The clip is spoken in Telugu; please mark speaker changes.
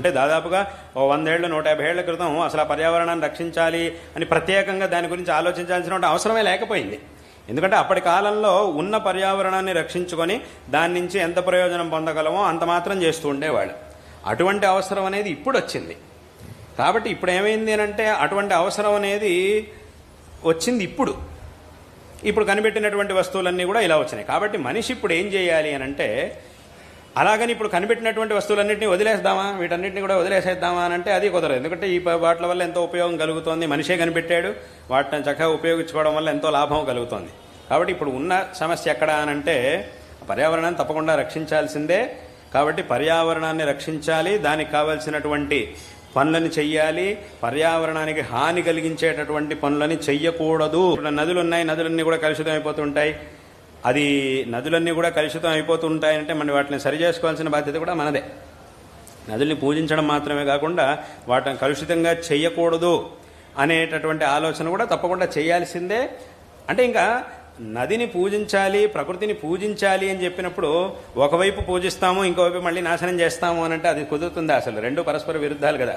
Speaker 1: అంటే దాదాపుగా 100 ఏళ్ళు 150 ఏళ్ల క్రితం అసలు ఆ పర్యావరణాన్ని రక్షించాలి అని ప్రత్యేకంగా దాని గురించి ఆలోచించాల్సిన అవసరమే లేకపోయింది. ఎందుకంటే అప్పటి కాలంలో ఉన్న పర్యావరణాన్ని రక్షించుకొని దాని నుంచి ఎంత ప్రయోజనం పొందగలమో అంత మాత్రం చేస్తూ ఉండేవాళ్ళు. అటువంటి అవసరం అనేది ఇప్పుడు వచ్చింది. కాబట్టి ఇప్పుడు ఏమైంది అంటే అటువంటి అవసరం అనేది వచ్చింది ఇప్పుడు కనిపెట్టినటువంటి వస్తువులన్నీ కూడా ఇలా వచ్చినాయి. కాబట్టి మనిషి ఇప్పుడు ఏం చేయాలి అని అంటే, అలాగని ఇప్పుడు కనిపెట్టినటువంటి వస్తువులన్నింటినీ వదిలేద్దామా, వీటన్నిటిని కూడా వదిలేసేద్దామా అని అంటే అది కుదరదు. ఎందుకంటే ఈ వాటి వల్ల ఎంతో ఉపయోగం కలుగుతోంది, మనిషే కనిపెట్టాడు, వాటిని చక్కగా ఉపయోగించుకోవడం వల్ల ఎంతో లాభం కలుగుతోంది. కాబట్టి ఇప్పుడు ఉన్న సమస్య ఎక్కడ అనంటే పర్యావరణాన్ని తప్పకుండా రక్షించాల్సిందే. కాబట్టి పర్యావరణాన్ని రక్షించాలి, దానికి కావలసినటువంటి పనులని చెయ్యాలి. పర్యావరణానికి హాని కలిగించేటటువంటి పనులని చెయ్యకూడదు. నదులు ఉన్నాయి, నదులన్నీ కూడా కలుషితం అయిపోతుంటాయి. అది నదులన్నీ కూడా కలుషితం అయిపోతుంటాయంటే మనం వాటిని సరి చేసుకోవాల్సిన బాధ్యత కూడా మనదే. నదుల్ని పూజించడం మాత్రమే కాకుండా వాటిని కలుషితంగా చెయ్యకూడదు అనేటటువంటి ఆలోచన కూడా తప్పకుండా చేయాల్సిందే. అంటే ఇంకా నదిని పూజించాలి, ప్రకృతిని పూజించాలి అని చెప్పినప్పుడు ఒకవైపు పూజిస్తాము, ఇంకోవైపు మళ్ళీ నాశనం చేస్తాము అని అంటే అది కుదురుతుందా? అసలు రెండు పరస్పర విరుద్ధాలు కదా.